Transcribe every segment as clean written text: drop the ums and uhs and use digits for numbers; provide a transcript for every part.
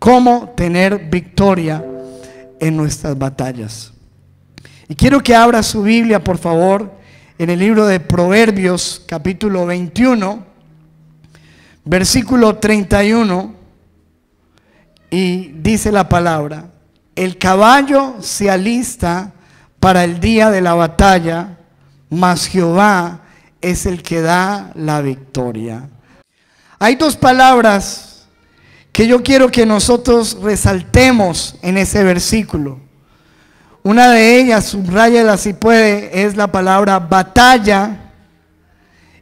cómo tener victoria en nuestras batallas. Y quiero que abra su Biblia, por favor, en el libro de Proverbios, capítulo 21, versículo 31, y dice la palabra: el caballo se alista para el día de la batalla, mas Jehová es el que da la victoria. Hay dos palabras que yo quiero que nosotros resaltemos en ese versículo. Una de ellas, subráyala si puede, es la palabra batalla,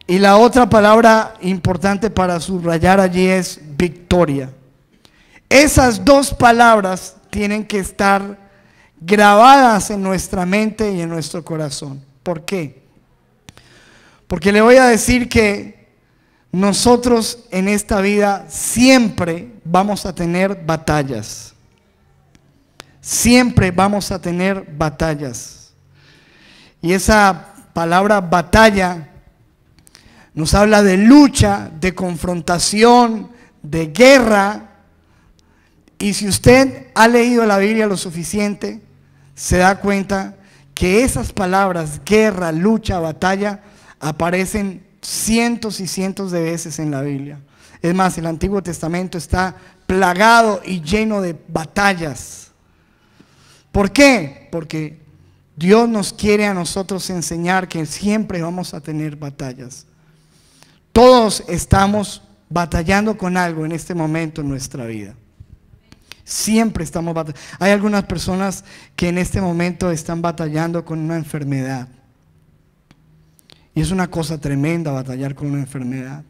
y la otra palabra importante para subrayar allí es victoria. Esas dos palabras tienen que estar grabadas en nuestra mente y en nuestro corazón. ¿Por qué? Porque le voy a decir que nosotros en esta vida siempre vamos a tener batallas. Siempre vamos a tener batallas. Y esa palabra batalla nos habla de lucha, de confrontación, de guerra. Y si usted ha leído la Biblia lo suficiente, se da cuenta que esas palabras, guerra, lucha, batalla, aparecen cientos y cientos de veces en la Biblia. Es más, el Antiguo Testamento está plagado y lleno de batallas. ¿Por qué? Porque Dios nos quiere a nosotros enseñar que siempre vamos a tener batallas. Todos estamos batallando con algo en este momento en nuestra vida. Siempre estamos batallando. Hay algunas personas que en este momento están batallando con una enfermedad. Y es una cosa tremenda batallar con una enfermedad.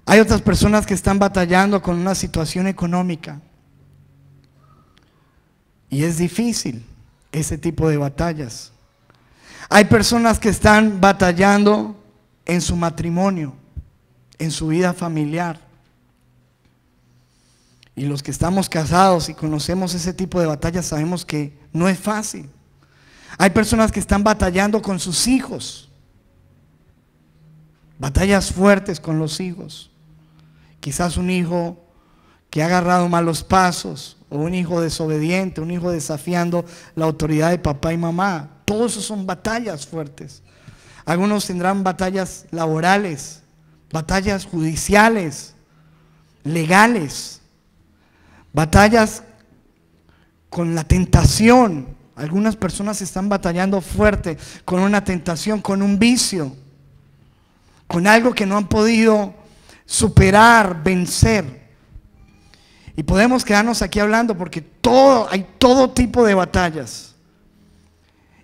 Hay otras personas que están batallando con una situación económica. Y es difícil ese tipo de batallas. Hay personas que están batallando en su matrimonio, en su vida familiar. Y los que estamos casados y conocemos ese tipo de batallas sabemos que no es fácil. Hay personas que están batallando con sus hijos. Batallas fuertes con los hijos. Quizás un hijo que ha agarrado malos pasos, o un hijo desobediente, un hijo desafiando la autoridad de papá y mamá. Todos esos son batallas fuertes. Algunos tendrán batallas laborales, batallas judiciales, legales, batallas con la tentación. Algunas personas están batallando fuerte con una tentación, con un vicio, con algo que no han podido superar, vencer. Y podemos quedarnos aquí hablando porque hay todo tipo de batallas.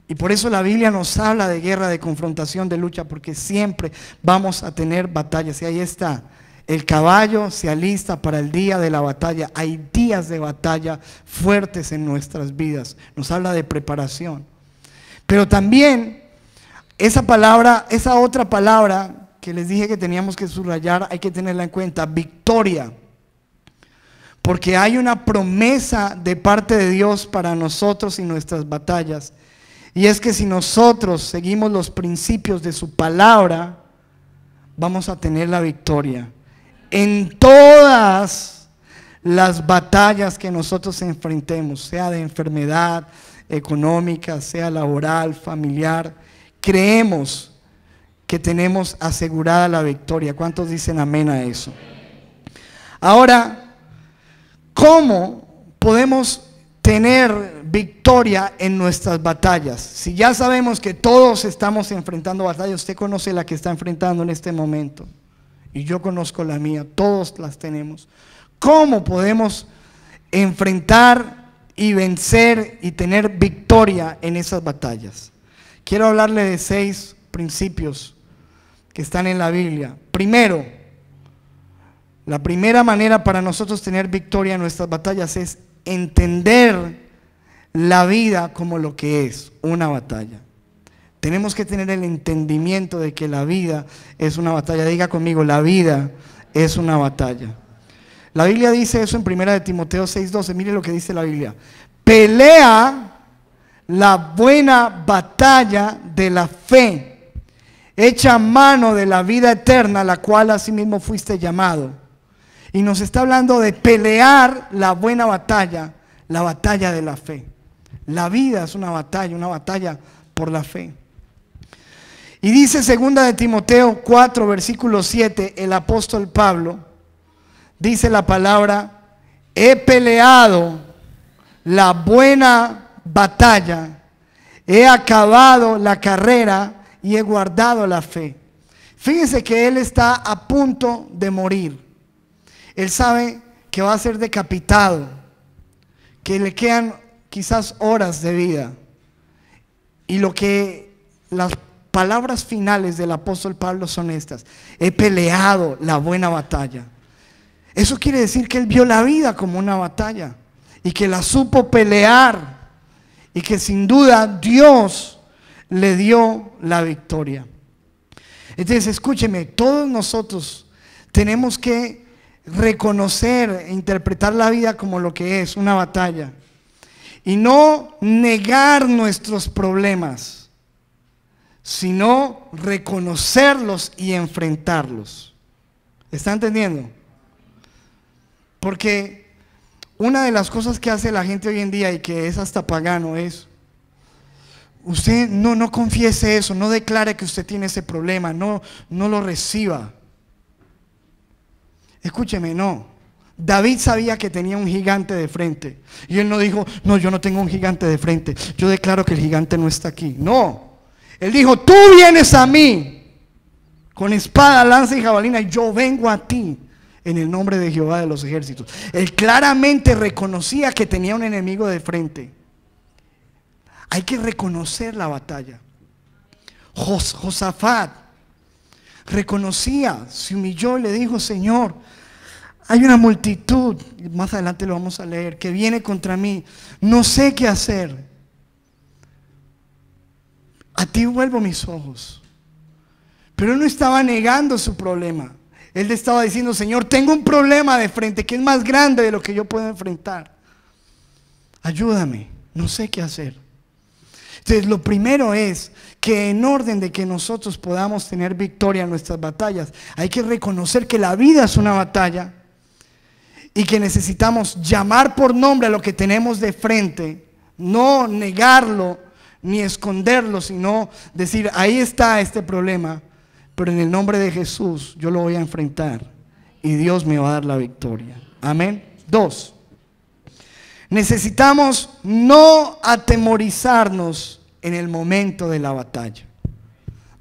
Y por eso la Biblia nos habla de guerra, de confrontación, de lucha, porque siempre vamos a tener batallas. Y ahí está, el caballo se alista para el día de la batalla. Hay días de batalla fuertes en nuestras vidas. Nos habla de preparación. Pero también esa palabra, esa otra palabra que les dije que teníamos que subrayar, hay que tenerla en cuenta: victoria. Porque hay una promesa de parte de Dios para nosotros y nuestras batallas. Y es que si nosotros seguimos los principios de su palabra, vamos a tener la victoria en todas las batallas que nosotros enfrentemos, sea de enfermedad económica, sea laboral, familiar. Creemos que tenemos asegurada la victoria. ¿Cuántos dicen amén a eso? Ahora, ¿cómo podemos tener victoria en nuestras batallas? Si ya sabemos que todos estamos enfrentando batallas, usted conoce la que está enfrentando en este momento, y yo conozco la mía, todos las tenemos. ¿Cómo podemos enfrentar y vencer y tener victoria en esas batallas? Quiero hablarle de 6 principios que están en la Biblia. Primero, la primera manera para nosotros tener victoria en nuestras batallas es entender la vida como lo que es, una batalla. Tenemos que tener el entendimiento de que la vida es una batalla. Diga conmigo, la vida es una batalla. La Biblia dice eso en 1 de Timoteo 6:12. Mire lo que dice la Biblia: pelea la buena batalla de la fe, echa mano de la vida eterna, a la cual asimismo fuiste llamado. Y nos está hablando de pelear la buena batalla, la batalla de la fe. La vida es una batalla por la fe. Y dice 2 de Timoteo 4, versículo 7, el apóstol Pablo, dice la palabra: he peleado la buena batalla, he acabado la carrera y he guardado la fe. Fíjense que él está a punto de morir. Él sabe que va a ser decapitado, que le quedan quizás horas de vida. Y las palabras finales del apóstol Pablo son estas: he peleado la buena batalla. Eso quiere decir que él vio la vida como una batalla y que la supo pelear, y que sin duda Dios le dio la victoria. Entonces, escúcheme, todos nosotros tenemos que reconocer e interpretar la vida como lo que es, una batalla, y no negar nuestros problemas, sino reconocerlos y enfrentarlos. ¿Está entendiendo? Porque una de las cosas que hace la gente hoy en día, y que es hasta pagano, es: usted no confiese eso, no declare que usted tiene ese problema, no lo reciba. Escúcheme, no. David sabía que tenía un gigante de frente, y él no dijo: no, yo no tengo un gigante de frente, yo declaro que el gigante no está aquí. No, él dijo: tú vienes a mí con espada, lanza y jabalina, y yo vengo a ti en el nombre de Jehová de los ejércitos. Él claramente reconocía que tenía un enemigo de frente. Hay que reconocer la batalla. Josafat reconocía, se humilló y le dijo: Señor, hay una multitud, más adelante lo vamos a leer, que viene contra mí, no sé qué hacer. A ti vuelvo mis ojos. Pero él no estaba negando su problema. Él estaba diciendo: Señor, tengo un problema de frente que es más grande de lo que yo puedo enfrentar. Ayúdame, no sé qué hacer. Entonces, lo primero es que, en orden de que nosotros podamos tener victoria en nuestras batallas, hay que reconocer que la vida es una batalla y que necesitamos llamar por nombre a lo que tenemos de frente, no negarlo ni esconderlo, sino decir: ahí está este problema, pero en el nombre de Jesús yo lo voy a enfrentar y Dios me va a dar la victoria. Amén. 2. Necesitamos no atemorizarnos en el momento de la batalla.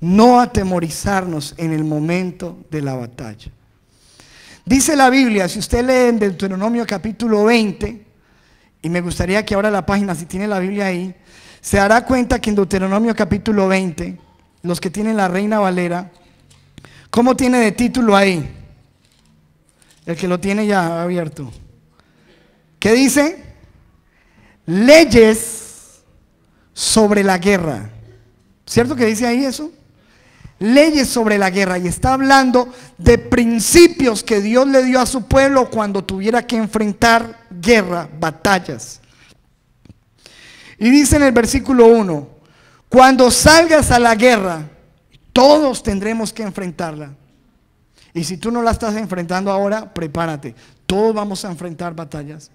No atemorizarnos en el momento de la batalla. Dice la Biblia, si usted lee en Deuteronomio capítulo 20, y me gustaría que ahora la página, si tiene la Biblia ahí, se dará cuenta que en Deuteronomio capítulo 20, los que tienen la Reina Valera, ¿cómo tiene de título ahí? El que lo tiene ya abierto. ¿Qué dice? Leyes sobre la guerra. ¿Cierto que dice ahí eso? Leyes sobre la guerra. Y está hablando de principios que Dios le dio a su pueblo cuando tuviera que enfrentar guerra, batallas. Y dice en el versículo 1: cuando salgas a la guerra, todos tendremos que enfrentarla. Y si tú no la estás enfrentando ahora, prepárate. Todos vamos a enfrentar batallas.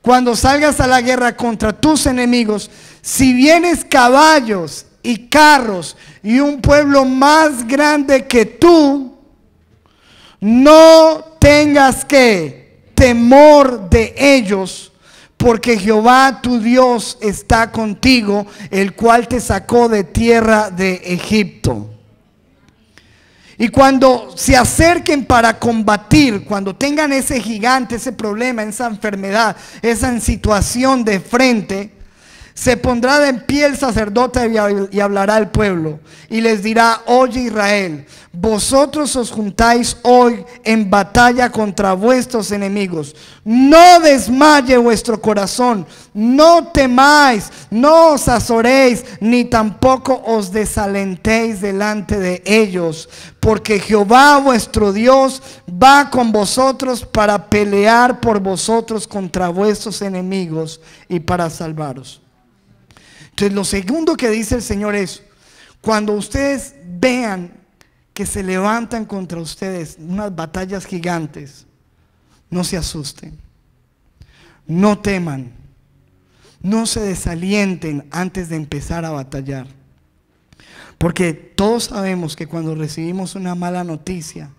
Cuando salgas a la guerra contra tus enemigos, si vienes caballos y carros y un pueblo más grande que tú, no tengas que temor de ellos, porque Jehová tu Dios está contigo, el cual te sacó de tierra de Egipto. Y cuando se acerquen para combatir, cuando tengan ese gigante, ese problema, esa enfermedad, esa situación de frente, se pondrá de en pie el sacerdote y hablará al pueblo y les dirá: oye Israel, vosotros os juntáis hoy en batalla contra vuestros enemigos. No desmaye vuestro corazón, no temáis, no os azoréis, ni tampoco os desalentéis delante de ellos, porque Jehová vuestro Dios va con vosotros para pelear por vosotros contra vuestros enemigos y para salvaros. Entonces, lo segundo que dice el Señor es: cuando ustedes vean que se levantan contra ustedes unas batallas gigantes, no se asusten, no teman, no se desalienten antes de empezar a batallar. Porque todos sabemos que cuando recibimos una mala noticia,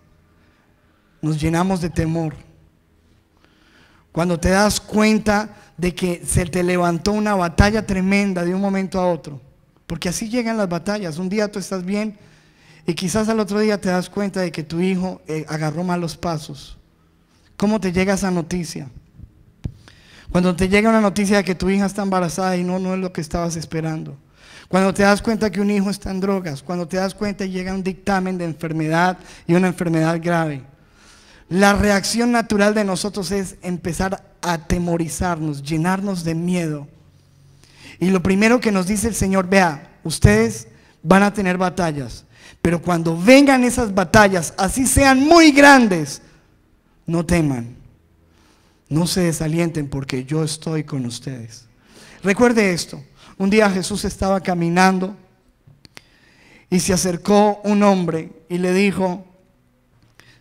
nos llenamos de temor. Cuando te das cuenta de que se te levantó una batalla tremenda de un momento a otro. Porque así llegan las batallas. Un día tú estás bien y quizás al otro día te das cuenta de que tu hijo agarró malos pasos. ¿Cómo te llega esa noticia? Cuando te llega una noticia de que tu hija está embarazada y no es lo que estabas esperando. Cuando te das cuenta que un hijo está en drogas. Cuando te das cuenta y llega un dictamen de enfermedad y una enfermedad grave. La reacción natural de nosotros es empezar a atemorizarnos, llenarnos de miedo. Y lo primero que nos dice el Señor, vea, ustedes van a tener batallas, pero cuando vengan esas batallas, así sean muy grandes, no teman, no se desalienten porque yo estoy con ustedes. Recuerde esto, un día Jesús estaba caminando y se acercó un hombre y le dijo,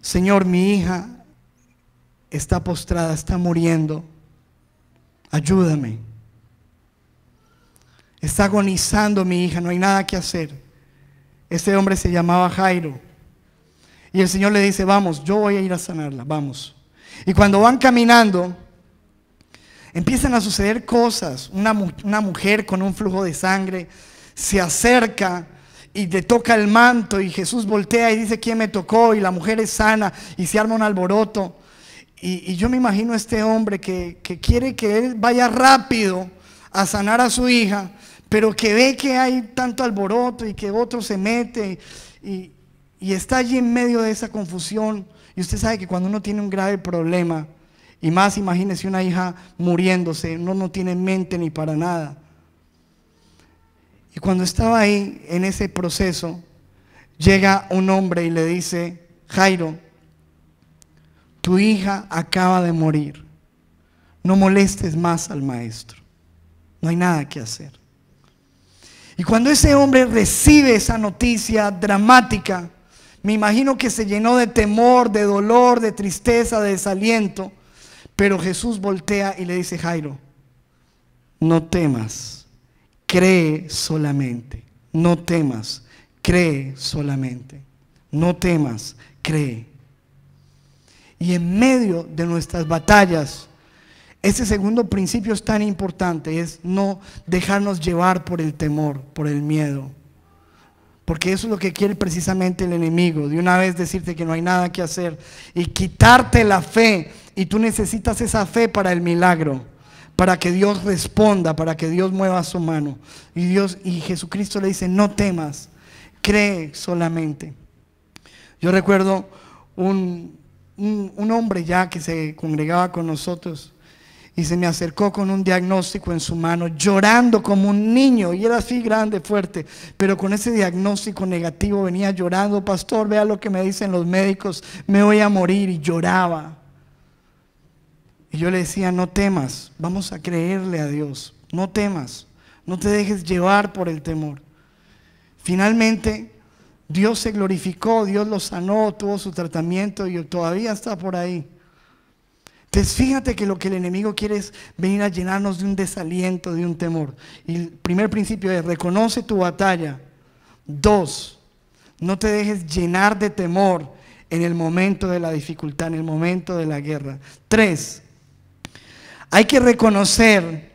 Señor, mi hija está postrada, está muriendo, ayúdame. Está agonizando mi hija, no hay nada que hacer. Este hombre se llamaba Jairo. Y el Señor le dice, vamos, yo voy a ir a sanarla, vamos. Y cuando van caminando, empiezan a suceder cosas. Una mujer con un flujo de sangre se acerca y le toca el manto y Jesús voltea y dice, ¿quién me tocó? Y la mujer es sana y se arma un alboroto. Y yo me imagino a este hombre que quiere que él vaya rápido a sanar a su hija, pero que ve que hay tanto alboroto y que otro se mete y está allí en medio de esa confusión. Y usted sabe que cuando uno tiene un grave problema, y más imagínese una hija muriéndose, uno no tiene mente ni para nada. Y cuando estaba ahí en ese proceso, llega un hombre y le dice, Jairo, tu hija acaba de morir, no molestes más al maestro, no hay nada que hacer. Y cuando ese hombre recibe esa noticia dramática, me imagino que se llenó de temor, de dolor, de tristeza, de desaliento. Pero Jesús voltea y le dice, Jairo, no temas, cree solamente. No temas, cree solamente. No temas, cree. Y en medio de nuestras batallas, ese segundo principio es tan importante, es no dejarnos llevar por el temor, por el miedo. Porque eso es lo que quiere precisamente el enemigo, de una vez decirte que no hay nada que hacer y quitarte la fe. Y tú necesitas esa fe para el milagro, para que Dios responda, para que Dios mueva su mano. Y Jesucristo le dice, no temas, cree solamente. Yo recuerdo un hombre ya que se congregaba con nosotros y se me acercó con un diagnóstico en su mano, llorando como un niño, y era así grande, fuerte, pero con ese diagnóstico negativo venía llorando, pastor, vea lo que me dicen los médicos, me voy a morir, y lloraba. Y yo le decía, no temas, vamos a creerle a Dios, no temas, no te dejes llevar por el temor. Finalmente, Dios se glorificó, Dios lo sanó, tuvo su tratamiento y todavía está por ahí. Entonces fíjate que lo que el enemigo quiere es venir a llenarnos de un desaliento, de un temor. Y el primer principio es, reconoce tu batalla. 2, no te dejes llenar de temor en el momento de la dificultad, en el momento de la guerra. 3, hay que reconocer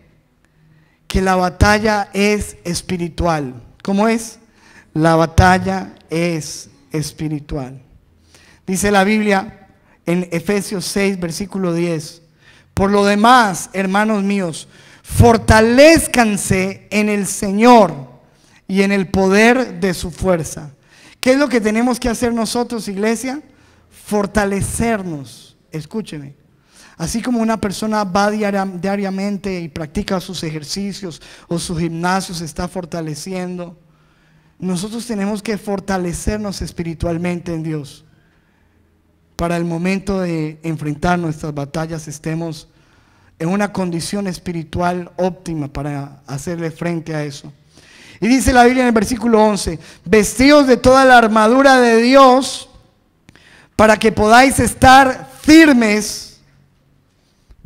que la batalla es espiritual. ¿Cómo es? La batalla es espiritual. Dice la Biblia en Efesios 6, versículo 10. Por lo demás, hermanos míos, fortalézcanse en el Señor y en el poder de su fuerza. ¿Qué es lo que tenemos que hacer nosotros, iglesia? Fortalecernos. Escúcheme. Así como una persona va diariamente y practica sus ejercicios o su gimnasio se está fortaleciendo, nosotros tenemos que fortalecernos espiritualmente en Dios. Para el momento de enfrentar nuestras batallas estemos en una condición espiritual óptima para hacerle frente a eso. Y dice la Biblia en el versículo 11, vestidos de toda la armadura de Dios para que podáis estar firmes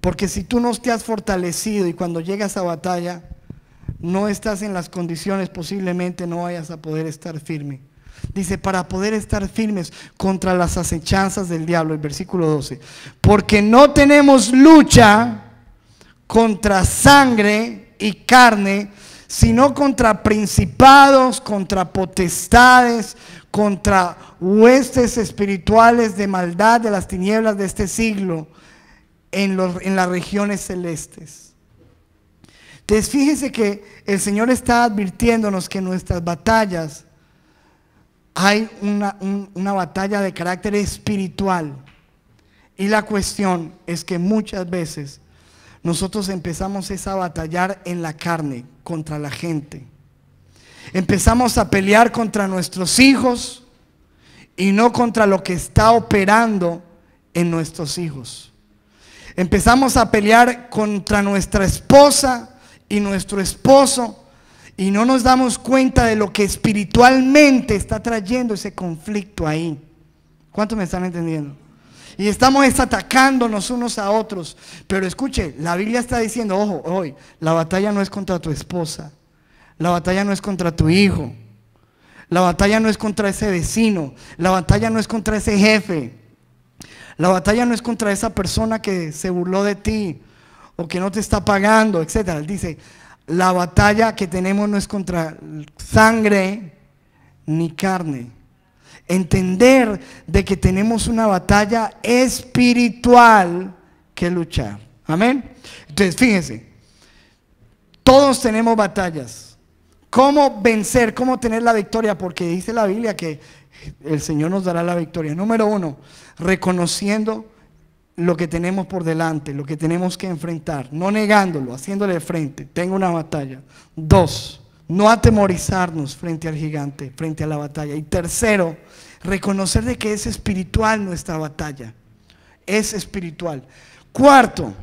Porque si tú no te has fortalecido y cuando llegas a batalla no estás en las condiciones, posiblemente no vayas a poder estar firme. Dice, para poder estar firmes contra las acechanzas del diablo, el versículo 12. Porque no tenemos lucha contra sangre y carne, sino contra principados, contra potestades, contra huestes espirituales de maldad de las tinieblas de este siglo en las regiones celestes. Entonces fíjense que el Señor está advirtiéndonos que en nuestras batallas hay una batalla de carácter espiritual. Y la cuestión es que muchas veces nosotros empezamos a batallar en la carne contra la gente. Empezamos a pelear contra nuestros hijos y no contra lo que está operando en nuestros hijos. Empezamos a pelear contra nuestra esposa y nuestro esposo y no nos damos cuenta de lo que espiritualmente está trayendo ese conflicto ahí. ¿Cuántos me están entendiendo? Y estamos atacándonos unos a otros. Pero escuche, la Biblia está diciendo, ojo, hoy, la batalla no es contra tu esposa, la batalla no es contra tu hijo, la batalla no es contra ese vecino, la batalla no es contra ese jefe, la batalla no es contra esa persona que se burló de ti o que no te está pagando, etcétera. Él dice, la batalla que tenemos no es contra sangre ni carne. Entender de que tenemos una batalla espiritual que luchar. Amén. Entonces fíjense, todos tenemos batallas. ¿Cómo vencer? ¿Cómo tener la victoria? Porque dice la Biblia que el Señor nos dará la victoria. Número uno, reconociendo lo que tenemos por delante, lo que tenemos que enfrentar, no negándolo, haciéndole frente. Tengo una batalla. Dos, no atemorizarnos frente al gigante, frente a la batalla. Y tercero, reconocer de que es espiritual nuestra batalla. Es espiritual. Cuarto,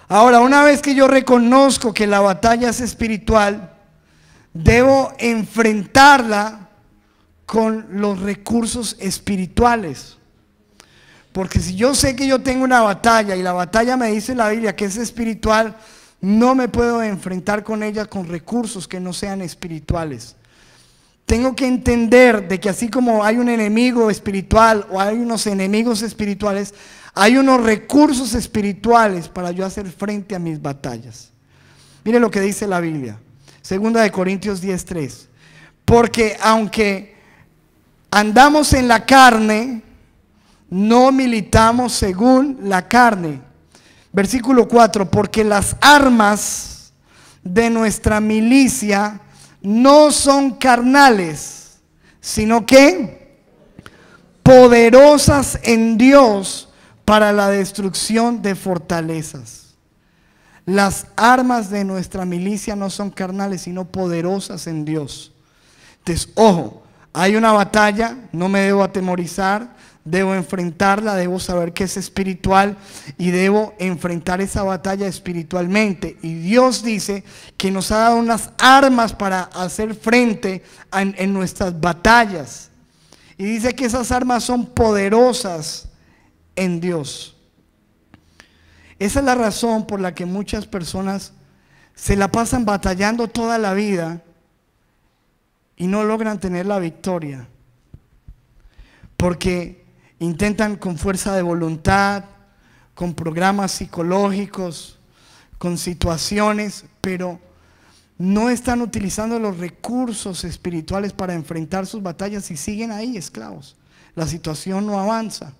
ahora una vez que yo reconozco que la batalla es espiritual, debo enfrentarla con los recursos espirituales. Porque si yo sé que yo tengo una batalla y la batalla me dice la Biblia que es espiritual, no me puedo enfrentar con ella con recursos que no sean espirituales. Tengo que entender de que así como hay un enemigo espiritual o hay unos enemigos espirituales, hay unos recursos espirituales para yo hacer frente a mis batallas. Mire lo que dice la Biblia, 2 Corintios 10:3. Porque aunque andamos en la carne, no militamos según la carne. Versículo 4, porque las armas de nuestra milicia no son carnales, sino que poderosas en Dios para la destrucción de fortalezas. Las armas de nuestra milicia no son carnales, sino poderosas en Dios. Entonces, ojo, hay una batalla, no me debo atemorizar, debo enfrentarla, debo saber que es espiritual y debo enfrentar esa batalla espiritualmente. Y Dios dice que nos ha dado unas armas para hacer frente en nuestras batallas. Y dice que esas armas son poderosas en Dios. Esa es la razón por la que muchas personas se la pasan batallando toda la vida y no logran tener la victoria. Porque intentan con fuerza de voluntad, con programas psicológicos, con situaciones, pero no están utilizando los recursos espirituales para enfrentar sus batallas y siguen ahí esclavos. La situación no avanza.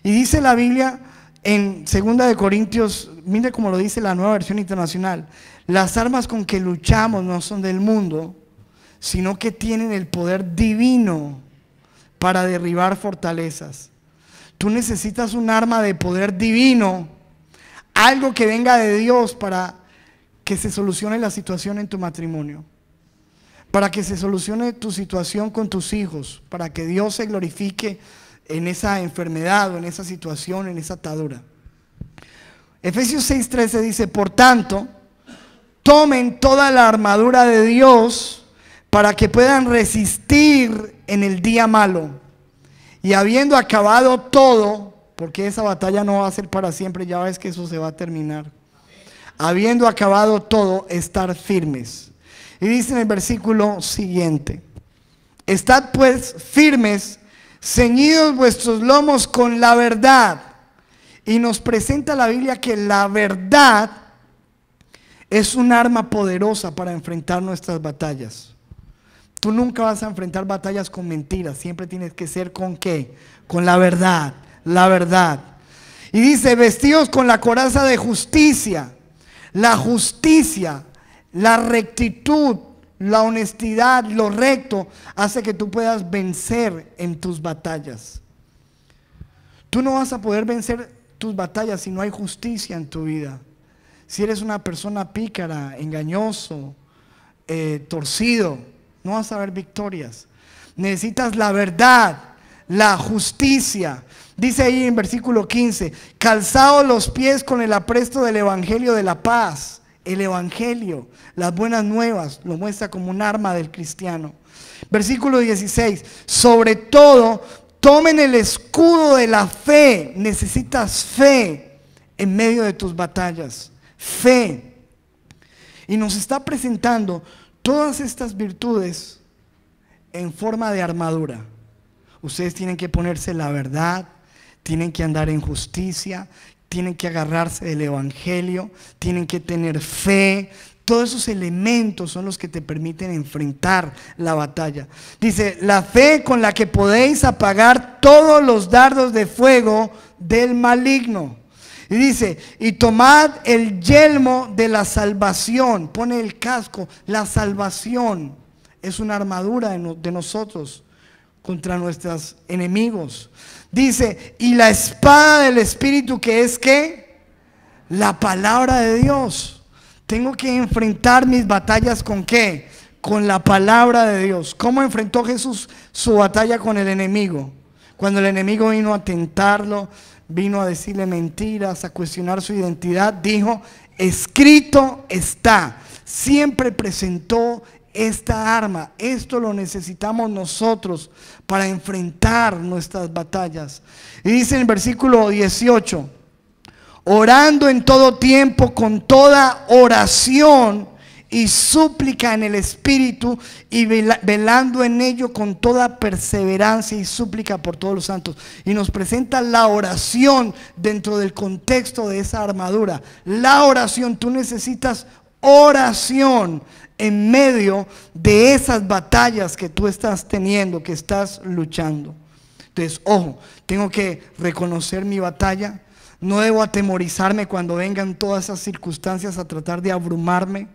Y dice la Biblia en 2 Corintios, mire cómo lo dice la Nueva Versión Internacional: las armas con que luchamos no son del mundo, sino que tienen el poder divino para derribar fortalezas. Tú necesitas un arma de poder divino, algo que venga de Dios para que se solucione la situación en tu matrimonio, para que se solucione tu situación con tus hijos, para que Dios se glorifique en esa enfermedad o en esa situación, en esa atadura. Efesios 6:13 dice: por tanto, tomen toda la armadura de Dios para que puedan resistir en el día malo, y habiendo acabado todo, porque esa batalla no va a ser para siempre, ya ves que eso se va a terminar. Habiendo acabado todo, estar firmes. Y dice en el versículo siguiente: estad pues firmes, ceñidos vuestros lomos con la verdad. Y nos presenta la Biblia que la verdad es un arma poderosa para enfrentar nuestras batallas. Tú nunca vas a enfrentar batallas con mentiras, siempre tienes que ser ¿con qué? Con la verdad, la verdad. Y dice, vestidos con la coraza de justicia. La justicia, la rectitud, la honestidad, lo recto, hace que tú puedas vencer en tus batallas. Tú no vas a poder vencer tus batallas si no hay justicia en tu vida. Si eres una persona pícara, engañoso, torcido, no vas a ver victorias. Necesitas la verdad, la justicia. Dice ahí en versículo 15, calzaos los pies con el apresto del evangelio de la paz. El evangelio, las buenas nuevas, lo muestra como un arma del cristiano. Versículo 16, sobre todo, tomen el escudo de la fe. Necesitas fe en medio de tus batallas. Fe. Y nos está presentando todas estas virtudes en forma de armadura. Ustedes tienen que ponerse la verdad, tienen que andar en justicia, tienen que agarrarse del evangelio, tienen que tener fe. Todos esos elementos son los que te permiten enfrentar la batalla. Dice, la fe con la que podéis apagar todos los dardos de fuego del maligno. Y dice, y tomad el yelmo de la salvación. Pone el casco. La salvación es una armadura de nosotros contra nuestros enemigos. Dice, y la espada del Espíritu, que es ¿qué? La palabra de Dios. Tengo que enfrentar mis batallas ¿con qué? Con la palabra de Dios. ¿Cómo enfrentó Jesús su batalla con el enemigo? Cuando el enemigo vino a tentarlo, vino a decirle mentiras, a cuestionar su identidad, dijo, escrito está. Siempre presentó esta arma. Esto lo necesitamos nosotros para enfrentar nuestras batallas. Y dice en el versículo 18, orando en todo tiempo con toda oración y súplica en el Espíritu, y velando en ello con toda perseverancia y súplica por todos los santos. Y nos presenta la oración dentro del contexto de esa armadura. La oración, tú necesitas oración en medio de esas batallas que tú estás teniendo, que estás luchando. Entonces, ojo, tengo que reconocer mi batalla. No debo atemorizarme cuando vengan todas esas circunstancias a tratar de abrumarme,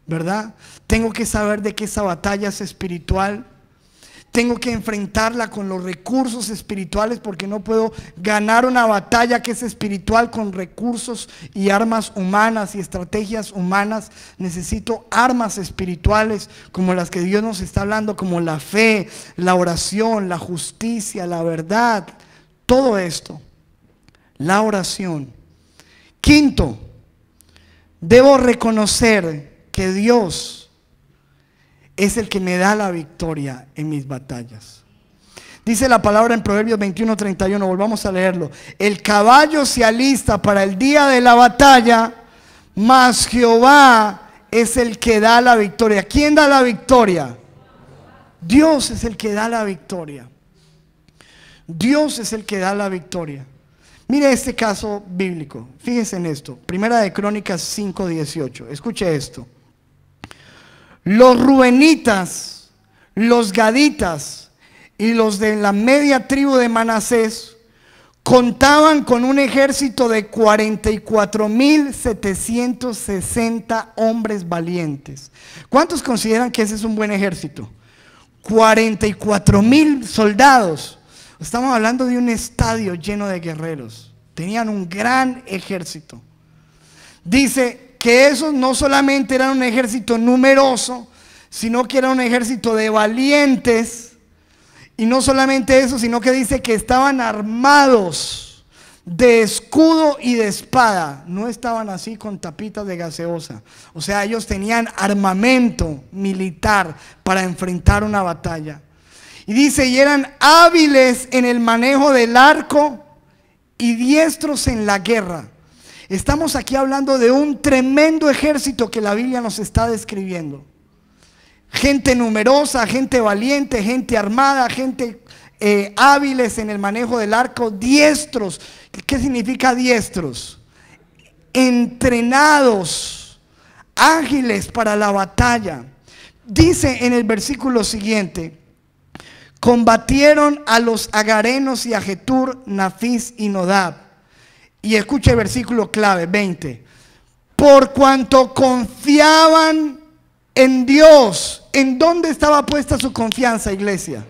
¿verdad? Tengo que saber de que esa batalla es espiritual. Tengo que enfrentarla con los recursos espirituales, porque no puedo ganar una batalla que es espiritual con recursos y armas humanas y estrategias humanas. Necesito armas espirituales como las que Dios nos está hablando, como la fe, la oración, la justicia, la verdad, todo esto. La oración. Quinto, debo reconocer que Dios es el que me da la victoria en mis batallas. Dice la palabra en Proverbios 21:31, volvamos a leerlo. El caballo se alista para el día de la batalla, mas Jehová es el que da la victoria. ¿Quién da la victoria? Dios es el que da la victoria. Dios es el que da la victoria. Mire este caso bíblico, fíjese en esto. Primera de Crónicas 5:18, escuche esto. Los rubenitas, los gaditas y los de la media tribu de Manasés contaban con un ejército de 44,760 hombres valientes. ¿Cuántos consideran que ese es un buen ejército? 44,000 soldados. Estamos hablando de un estadio lleno de guerreros. Tenían un gran ejército. Dice que esos no solamente eran un ejército numeroso, sino que era un ejército de valientes. Y no solamente eso, sino que dice que estaban armados de escudo y de espada. No estaban así con tapitas de gaseosa. O sea, ellos tenían armamento militar para enfrentar una batalla. Y dice, y eran hábiles en el manejo del arco y diestros en la guerra. Estamos aquí hablando de un tremendo ejército que la Biblia nos está describiendo. Gente numerosa, gente valiente, gente armada, gente hábiles en el manejo del arco, diestros. ¿Qué significa diestros? Entrenados, ágiles para la batalla. Dice en el versículo siguiente: combatieron a los agarenos y a Getur, Nafis y Nodab. Y escucha el versículo clave, 20. Por cuanto confiaban en Dios. ¿En dónde estaba puesta su confianza, iglesia?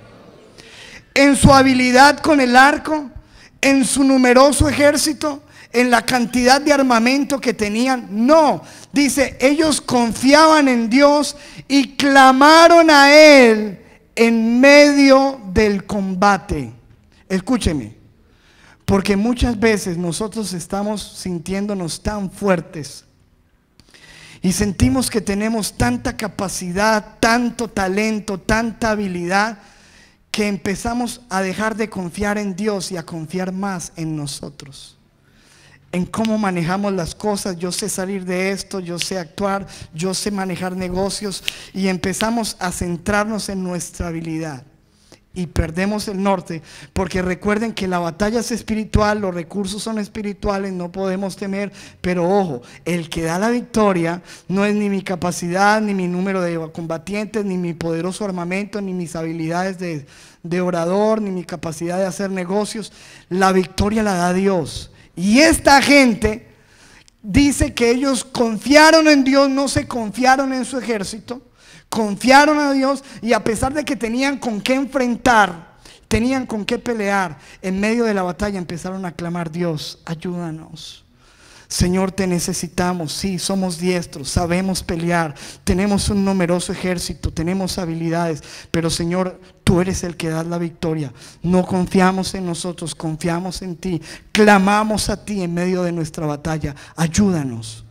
¿En su habilidad con el arco? ¿En su numeroso ejército? ¿En la cantidad de armamento que tenían? No, dice, ellos confiaban en Dios y clamaron a Él en medio del combate. Escúcheme, porque muchas veces nosotros estamos sintiéndonos tan fuertes y sentimos que tenemos tanta capacidad, tanto talento, tanta habilidad, que empezamos a dejar de confiar en Dios y a confiar más en nosotros, en cómo manejamos las cosas. Yo sé salir de esto, yo sé actuar, yo sé manejar negocios, y empezamos a centrarnos en nuestra habilidad y perdemos el norte, porque recuerden que la batalla es espiritual, los recursos son espirituales, no podemos temer. Pero ojo, el que da la victoria no es ni mi capacidad, ni mi número de combatientes, ni mi poderoso armamento, ni mis habilidades de orador, ni mi capacidad de hacer negocios. La victoria la da Dios. Y esta gente dice que ellos confiaron en Dios, no se confiaron en su ejército. Confiaron a Dios, y a pesar de que tenían con qué enfrentar, tenían con qué pelear, en medio de la batalla empezaron a clamar: Dios, ayúdanos. Señor, te necesitamos. Sí, somos diestros, sabemos pelear, tenemos un numeroso ejército, tenemos habilidades, pero Señor, tú eres el que das la victoria. No confiamos en nosotros, confiamos en ti. Clamamos a ti en medio de nuestra batalla. Ayúdanos.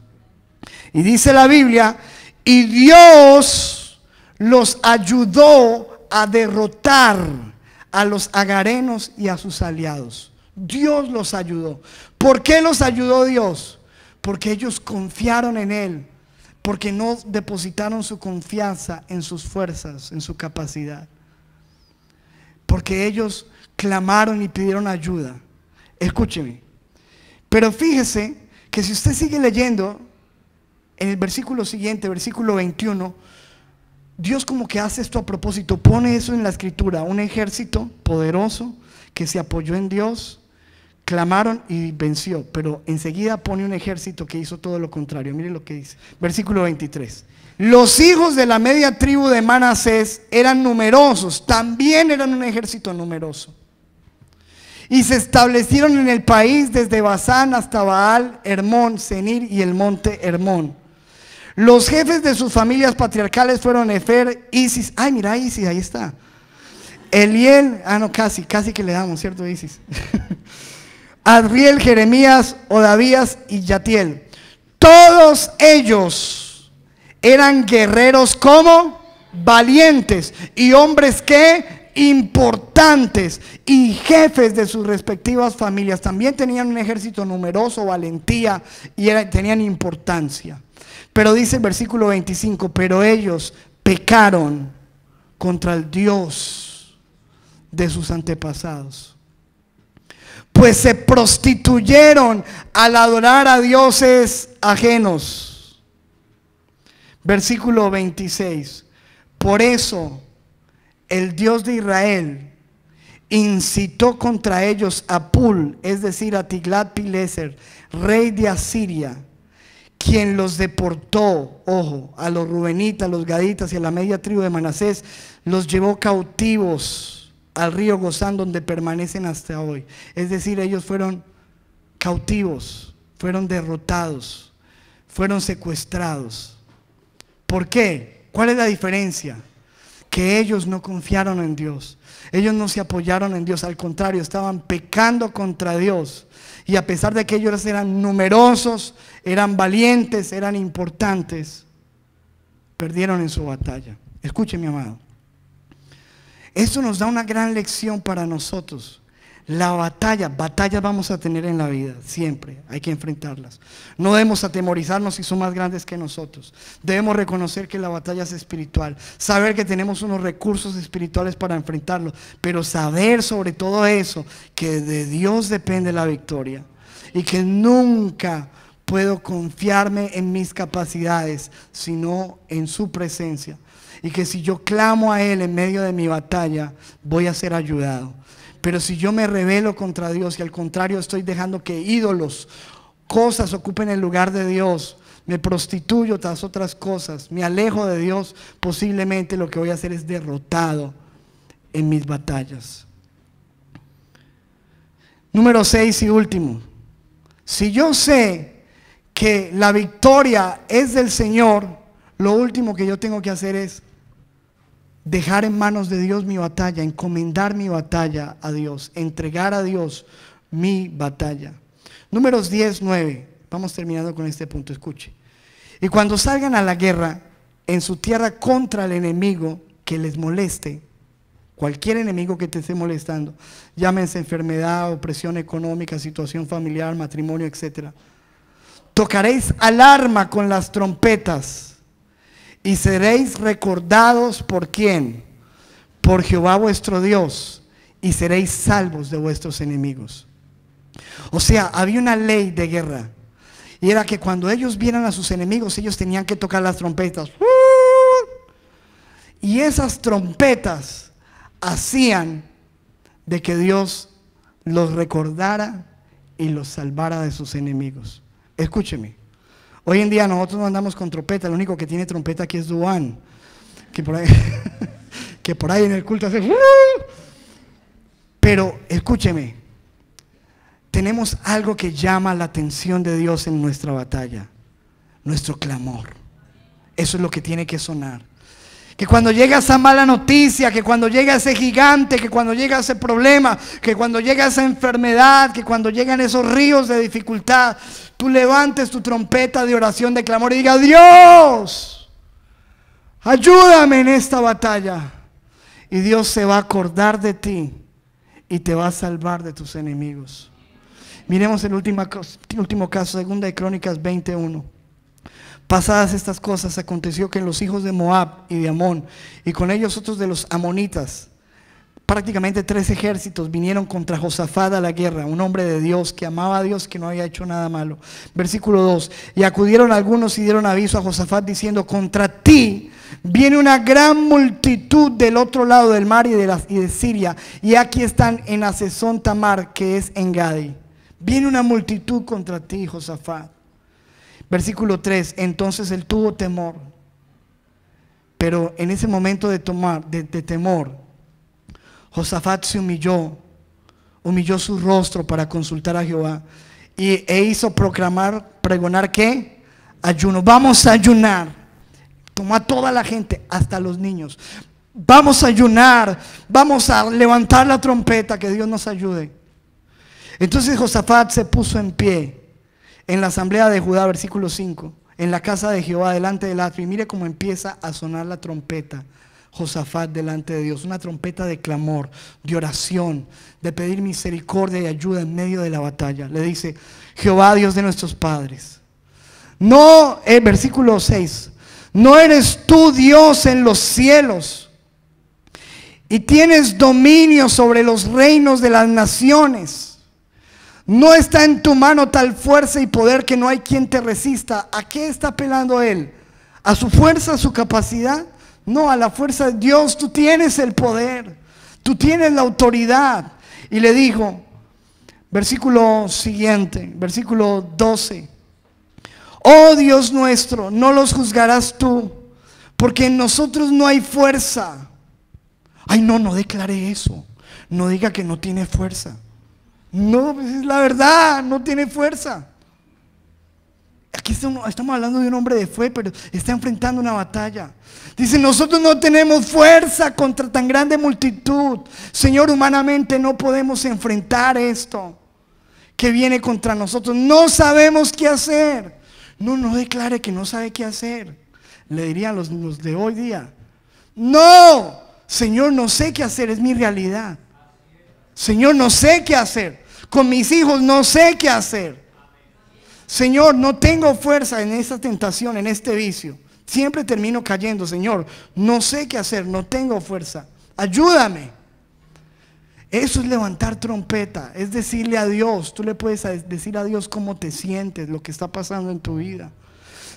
Y dice la Biblia, y Dios los ayudó a derrotar a los agarenos y a sus aliados. Dios los ayudó. ¿Por qué los ayudó Dios? Porque ellos confiaron en Él, porque no depositaron su confianza en sus fuerzas, en su capacidad, porque ellos clamaron y pidieron ayuda. Escúcheme, pero fíjese que si usted sigue leyendo en el versículo siguiente, versículo 21, Dios como que hace esto a propósito, pone eso en la escritura: un ejército poderoso que se apoyó en Dios, clamaron y venció. Pero enseguida pone un ejército que hizo todo lo contrario. Mire lo que dice, versículo 23. Los hijos de la media tribu de Manasés eran numerosos, también eran un ejército numeroso, y se establecieron en el país desde Basán hasta Baal, Hermón, Senir y el monte Hermón. Los jefes de sus familias patriarcales fueron Efer, Isis. Ay, mira, Isis, ahí está. Eliel, no, casi que le damos, ¿cierto, Isis? Adriel, Jeremías, Odavías y Yatiel. Todos ellos eran guerreros, como valientes, y hombres que importantes, y jefes de sus respectivas familias. También tenían un ejército numeroso, valentía, y tenían importancia. Pero dice el versículo 25, pero ellos pecaron contra el Dios de sus antepasados, pues se prostituyeron al adorar a dioses ajenos. Versículo 26, por eso el Dios de Israel incitó contra ellos a Pul, es decir, a Tiglat-Pileser, rey de Asiria, quien los deportó, ojo, a los rubenitas, a los gaditas y a la media tribu de Manasés, los llevó cautivos al río Gozán, donde permanecen hasta hoy. Es decir, ellos fueron cautivos, fueron derrotados, fueron secuestrados. ¿Por qué? ¿Cuál es la diferencia? Que ellos no confiaron en Dios, ellos no se apoyaron en Dios, al contrario, estaban pecando contra Dios. Y a pesar de que ellos eran numerosos, eran valientes, eran importantes, perdieron en su batalla. Escuche, mi amado, esto nos da una gran lección para nosotros. batallas vamos a tener en la vida, siempre, hay que enfrentarlas. No debemos atemorizarnos si son más grandes que nosotros. Debemos reconocer que la batalla es espiritual, saber que tenemos unos recursos espirituales para enfrentarlo, pero saber sobre todo eso, que de Dios depende la victoria y que nunca puedo confiarme en mis capacidades, sino en su presencia. Y que si yo clamo a Él en medio de mi batalla, voy a ser ayudado. Pero si yo me rebelo contra Dios y al contrario estoy dejando que ídolos, cosas ocupen el lugar de Dios, me prostituyo tras otras cosas, me alejo de Dios, posiblemente lo que voy a hacer es derrotado en mis batallas. Número 6 y último. Si yo sé que la victoria es del Señor, lo último que yo tengo que hacer es dejar en manos de Dios mi batalla, encomendar mi batalla a Dios, entregar a Dios mi batalla. Números 10, 9. Vamos terminando con este punto, escuche. Y cuando salgan a la guerra en su tierra contra el enemigo que les moleste, cualquier enemigo que te esté molestando, llámense enfermedad, opresión económica, situación familiar, matrimonio, etc. Tocaréis alarma con las trompetas y seréis recordados por ¿quién? Por Jehová vuestro Dios, y seréis salvos de vuestros enemigos. O sea, había una ley de guerra, y era que cuando ellos vieran a sus enemigos, ellos tenían que tocar las trompetas. Y esas trompetas hacían de que Dios los recordara y los salvara de sus enemigos. Escúcheme. Hoy en día nosotros no andamos con trompeta, el único que tiene trompeta aquí es Duan, que por ahí en el culto hace Pero escúcheme, tenemos algo que llama la atención de Dios en nuestra batalla, nuestro clamor. Eso es lo que tiene que sonar. Que cuando llega esa mala noticia, que cuando llega ese gigante, que cuando llega ese problema, que cuando llega esa enfermedad, que cuando llegan esos ríos de dificultad, tú levantes tu trompeta de oración, de clamor y digas: Dios, ayúdame en esta batalla. Y Dios se va a acordar de ti y te va a salvar de tus enemigos. Miremos el último caso, 2 de Crónicas 21. Pasadas estas cosas, aconteció que los hijos de Moab y de Amón, y con ellos otros de los amonitas, prácticamente 3 ejércitos, vinieron contra Josafat a la guerra, un hombre de Dios que amaba a Dios, que no había hecho nada malo. Versículo 2: y acudieron algunos y dieron aviso a Josafat diciendo: contra ti viene una gran multitud del otro lado del mar y de Siria, y aquí están en Hazezón Tamar, que es en Gadi. Viene una multitud contra ti, Josafat. Versículo 3: entonces él tuvo temor, pero en ese momento de temor, Josafat se humilló su rostro para consultar a Jehová e hizo pregonar ¿qué? Ayuno. Vamos a ayunar. Tomó a toda la gente, hasta los niños. Vamos a ayunar, vamos a levantar la trompeta, que Dios nos ayude. Entonces Josafat se puso en pie en la asamblea de Judá, versículo 5, en la casa de Jehová, delante del atrio. Y mire cómo empieza a sonar la trompeta Josafat delante de Dios, una trompeta de clamor, de oración, de pedir misericordia y ayuda en medio de la batalla. Le dice: Jehová, Dios de nuestros padres, no, versículo 6, no eres tú Dios en los cielos y tienes dominio sobre los reinos de las naciones. No está en tu mano tal fuerza y poder que no hay quien te resista. ¿A qué está apelando él? ¿A su fuerza, a su capacidad? No, a la fuerza de Dios. Tú tienes el poder, tú tienes la autoridad. Y le dijo, versículo siguiente, versículo 12: oh Dios nuestro, no los juzgarás tú, porque en nosotros no hay fuerza. Ay, no declare eso. No diga que no tiene fuerza. No, pues es la verdad, no tiene fuerza. Aquí estamos hablando de un hombre de fe, pero está enfrentando una batalla. Dice: nosotros no tenemos fuerza contra tan grande multitud. Señor, humanamente no podemos enfrentar esto que viene contra nosotros. No sabemos qué hacer. No declare que no sabe qué hacer. Le dirían los de hoy día: no, Señor, no sé qué hacer, es mi realidad. Señor, no sé qué hacer. Con mis hijos no sé qué hacer. Señor, no tengo fuerza en esta tentación, en este vicio. Siempre termino cayendo. Señor, no sé qué hacer, no tengo fuerza. Ayúdame. Eso es levantar trompeta, es decirle a Dios. Tú le puedes decir a Dios cómo te sientes, lo que está pasando en tu vida.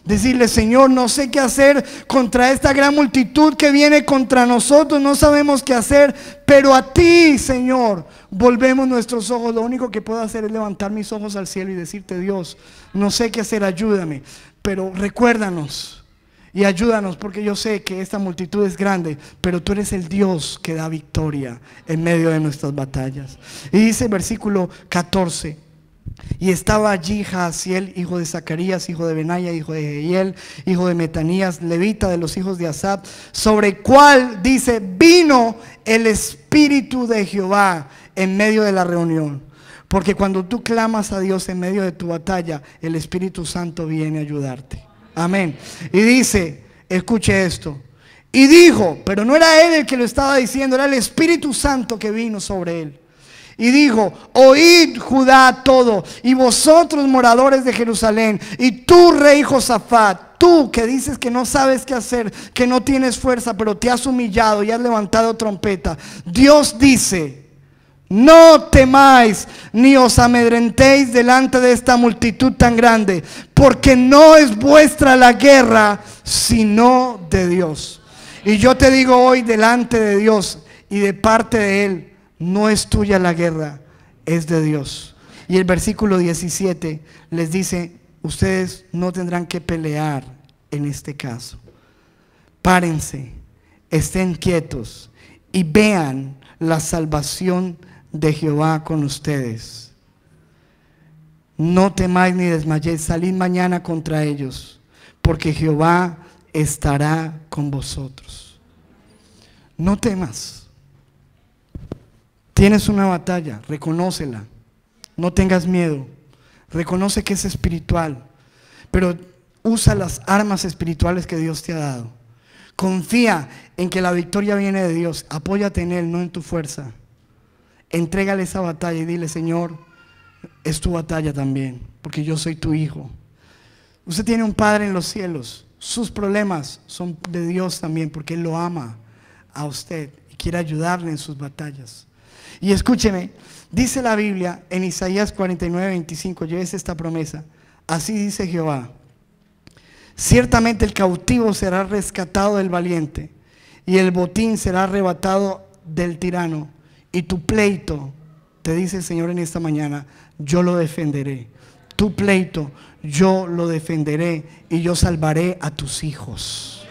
Decirle: Señor, no sé qué hacer contra esta gran multitud que viene contra nosotros. No sabemos qué hacer, pero a ti, Señor, volvemos nuestros ojos. Lo único que puedo hacer es levantar mis ojos al cielo y decirte: Dios, no sé qué hacer, ayúdame. Pero recuérdanos y ayúdanos, porque yo sé que esta multitud es grande, pero tú eres el Dios que da victoria en medio de nuestras batallas. Y dice el versículo 14: y estaba allí Jaasiel, hijo de Zacarías, hijo de Benaya, hijo de Jehiel, hijo de Metanías, levita de los hijos de Asaf, sobre el cual, dice, vino el Espíritu de Jehová en medio de la reunión. Porque cuando tú clamas a Dios en medio de tu batalla, el Espíritu Santo viene a ayudarte. Amén. Y dice, escuche esto, y dijo, pero no era él el que lo estaba diciendo, era el Espíritu Santo que vino sobre él. Y dijo: oíd, Judá, todo, y vosotros, moradores de Jerusalén, y tú, rey Josafat, tú que dices que no sabes qué hacer, que no tienes fuerza, pero te has humillado y has levantado trompeta. Dios dice: no temáis ni os amedrentéis delante de esta multitud tan grande, porque no es vuestra la guerra, sino de Dios. Y yo te digo hoy, delante de Dios y de parte de Él, no es tuya la guerra, es de Dios. Y el versículo 17 les dice: ustedes no tendrán que pelear en este caso. Párense, estén quietos y vean la salvación de Jehová con ustedes. No temáis ni desmayéis, salid mañana contra ellos, porque Jehová estará con vosotros. No temas. Tienes una batalla, reconócela. No tengas miedo. Reconoce que es espiritual, pero usa las armas espirituales que Dios te ha dado. Confía en que la victoria viene de Dios. Apóyate en Él, no en tu fuerza. Entrégale esa batalla y dile: Señor, es tu batalla también, porque yo soy tu hijo. Usted tiene un Padre en los cielos. Sus problemas son de Dios también, porque Él lo ama a usted y quiere ayudarle en sus batallas. Y escúcheme, dice la Biblia en Isaías 49:25, llévese esta promesa: así dice Jehová, ciertamente el cautivo será rescatado del valiente, y el botín será arrebatado del tirano, y tu pleito, te dice el Señor en esta mañana, yo lo defenderé. Tu pleito, yo lo defenderé, y yo salvaré a tus hijos.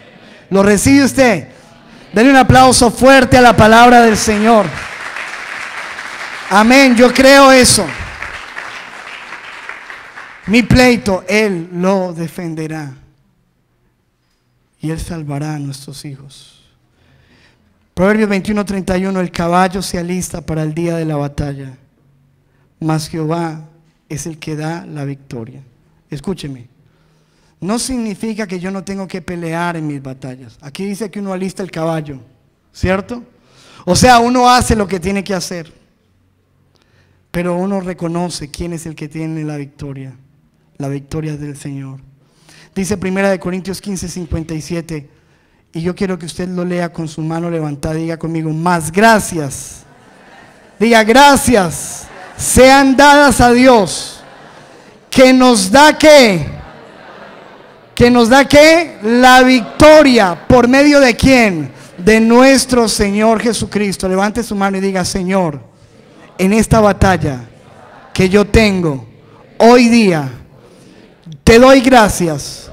¿Lo recibe usted? Denle un aplauso fuerte a la palabra del Señor. Amén, yo creo eso. Mi pleito, Él lo defenderá. Y Él salvará a nuestros hijos. Proverbios 21:31, el caballo se alista para el día de la batalla, mas Jehová es el que da la victoria. Escúcheme, no significa que yo no tengo que pelear en mis batallas. Aquí dice que uno alista el caballo, ¿cierto? O sea, uno hace lo que tiene que hacer, pero uno reconoce quién es el que tiene la victoria. La victoria es del Señor. Dice 1 Corintios 15:57, y yo quiero que usted lo lea con su mano levantada. Diga conmigo: más gracias. Diga: gracias sean dadas a Dios, que nos da ¿qué? Que nos da ¿qué? La victoria. ¿Por medio de quién? De nuestro Señor Jesucristo. Levante su mano y diga: Señor, en esta batalla que yo tengo hoy día, te doy gracias,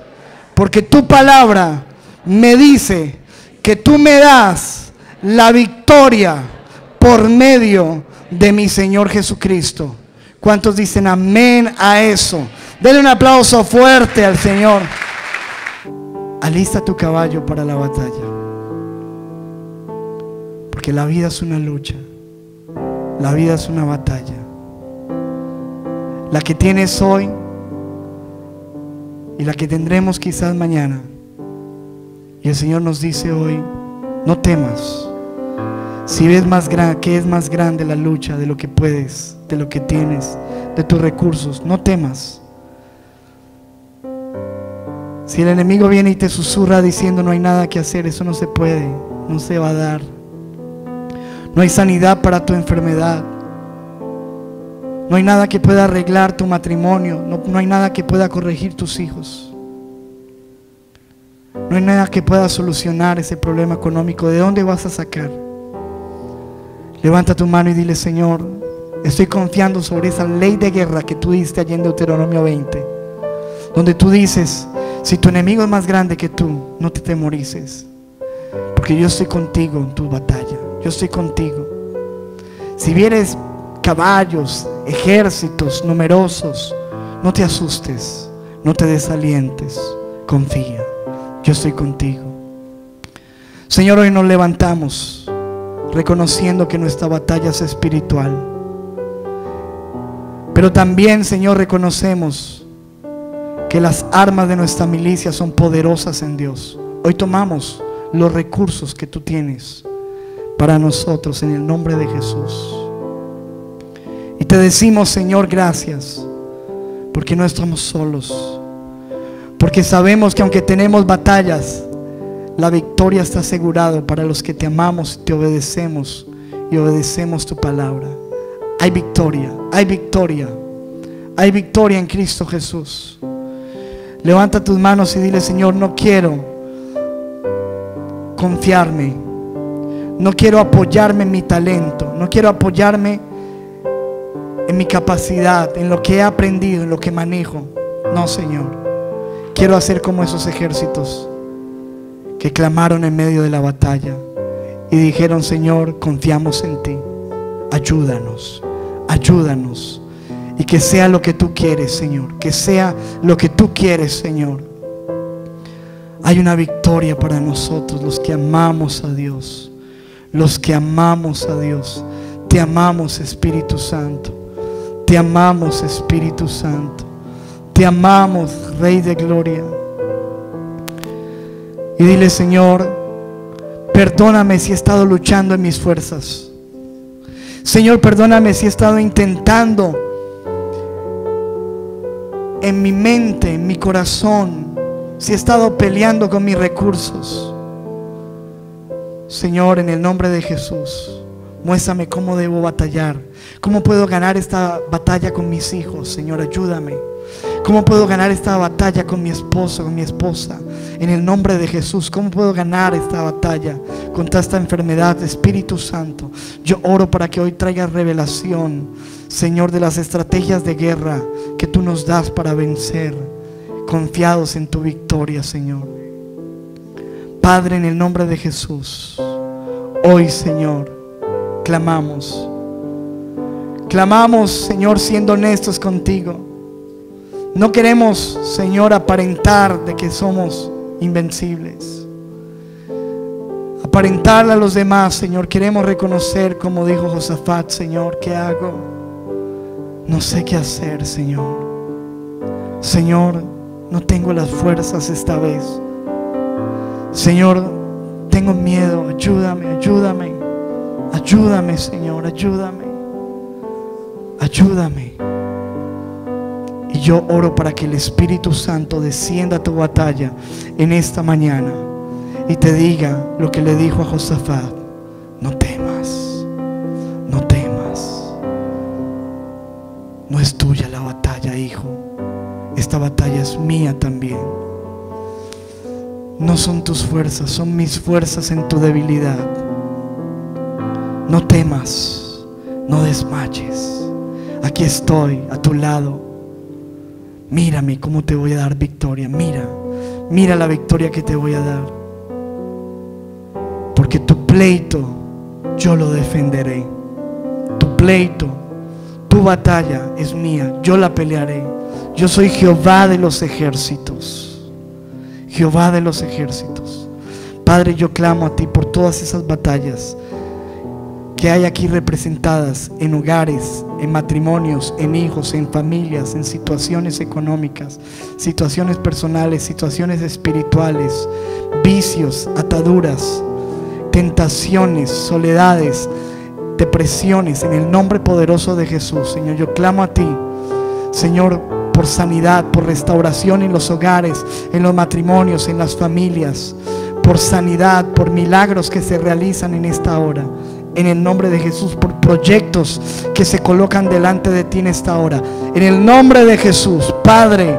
porque tu palabra me dice que tú me das la victoria por medio de mi Señor Jesucristo. ¿Cuántos dicen amén a eso? Denle un aplauso fuerte al Señor. Alista tu caballo para la batalla, porque la vida es una lucha, la vida es una batalla. La que tienes hoy y la que tendremos quizás mañana. Y el Señor nos dice hoy: no temas, Si ves que es más grande la lucha de lo que puedes, de lo que tienes, de tus recursos, no temas. Si el enemigo viene y te susurra diciendo no hay nada que hacer, eso no se puede, no se va a dar. No hay sanidad para tu enfermedad. No hay nada que pueda arreglar tu matrimonio. No hay nada que pueda corregir tus hijos. No hay nada que pueda solucionar ese problema económico. ¿De dónde vas a sacar? Levanta tu mano y dile: Señor, estoy confiando sobre esa ley de guerra que tú diste allí en Deuteronomio 20, donde tú dices: si tu enemigo es más grande que tú, no te temorices, porque yo estoy contigo en tu batalla. Yo estoy contigo. Si vienes caballos, ejércitos numerosos, no te asustes, no te desalientes, confía, yo estoy contigo. Señor, hoy nos levantamos reconociendo que nuestra batalla es espiritual, pero también, Señor, reconocemos que las armas de nuestra milicia son poderosas en Dios. Hoy tomamos los recursos que tú tienes para nosotros en el nombre de Jesús. Y te decimos, Señor, gracias, porque no estamos solos, porque sabemos que aunque tenemos batallas, la victoria está asegurada para los que te amamos y te obedecemos y obedecemos tu palabra. Hay victoria, hay victoria, hay victoria en Cristo Jesús. Levanta tus manos y dile: Señor, no quiero confiarme, no quiero apoyarme en mi talento, no quiero apoyarme en mi capacidad, en lo que he aprendido, en lo que manejo. No, Señor, quiero hacer como esos ejércitos que clamaron en medio de la batalla y dijeron: Señor, confiamos en ti, ayúdanos, ayúdanos. Y que sea lo que tú quieres, Señor, que sea lo que tú quieres, Señor. Hay una victoria para nosotros, los que amamos a Dios, los que amamos a Dios. Te amamos, Espíritu Santo, te amamos, Espíritu Santo, te amamos, Rey de Gloria. Y dile: Señor, perdóname si he estado luchando en mis fuerzas. Señor, perdóname si he estado intentando en mi mente, en mi corazón, si he estado peleando con mis recursos. Señor, en el nombre de Jesús, muéstrame cómo debo batallar, cómo puedo ganar esta batalla con mis hijos. Señor, ayúdame. ¿Cómo puedo ganar esta batalla con mi esposo, con mi esposa? En el nombre de Jesús, ¿cómo puedo ganar esta batalla contra esta enfermedad? Espíritu Santo, yo oro para que hoy traigas revelación, Señor, de las estrategias de guerra que tú nos das para vencer, confiados en tu victoria, Señor. Padre, en el nombre de Jesús, hoy, Señor, clamamos, Señor, siendo honestos contigo. No queremos, Señor, aparentar de que somos invencibles, aparentarle a los demás, Señor. Queremos reconocer, como dijo Josafat: Señor, ¿qué hago? No sé qué hacer, Señor. Señor, no tengo las fuerzas esta vez. Señor, tengo miedo. Ayúdame, ayúdame, ayúdame, Señor, ayúdame, ayúdame. Y yo oro para que el Espíritu Santo descienda a tu batalla en esta mañana y te diga lo que le dijo a Josafat: no temas, no temas. No es tuya la batalla, hijo. Esta batalla es mía también. No son tus fuerzas, son mis fuerzas en tu debilidad. No temas, no desmayes. Aquí estoy a tu lado. Mírame cómo te voy a dar victoria. Mira la victoria que te voy a dar. Porque tu pleito yo lo defenderé. Tu pleito, tu batalla es mía, yo la pelearé. Yo soy Jehová de los ejércitos. Jehová de los ejércitos. Padre, yo clamo a ti por todas esas batallas que hay aquí representadas en hogares, en matrimonios, en hijos, en familias, en situaciones económicas, situaciones personales, situaciones espirituales, vicios, ataduras. tentaciones, soledades, depresiones, en el nombre poderoso de Jesús. Señor, yo clamo a ti, Señor, por sanidad, por restauración en los hogares, en los matrimonios, en las familias, por sanidad, por milagros que se realizan en esta hora, en el nombre de Jesús, por proyectos que se colocan delante de ti en esta hora, en el nombre de Jesús. Padre,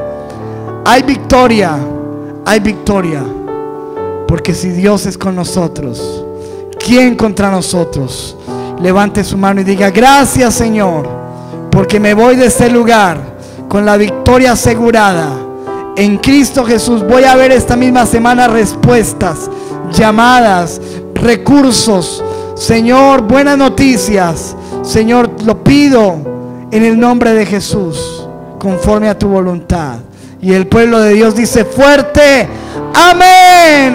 hay victoria, porque si Dios es con nosotros, ¿quién contra nosotros? Levante su mano y diga: gracias, Señor, porque me voy de este lugar con la victoria asegurada en Cristo Jesús. Voy a ver esta misma semana respuestas, llamadas, recursos, Señor, buenas noticias. Señor, lo pido en el nombre de Jesús, conforme a tu voluntad. Y el pueblo de Dios dice fuerte: amén.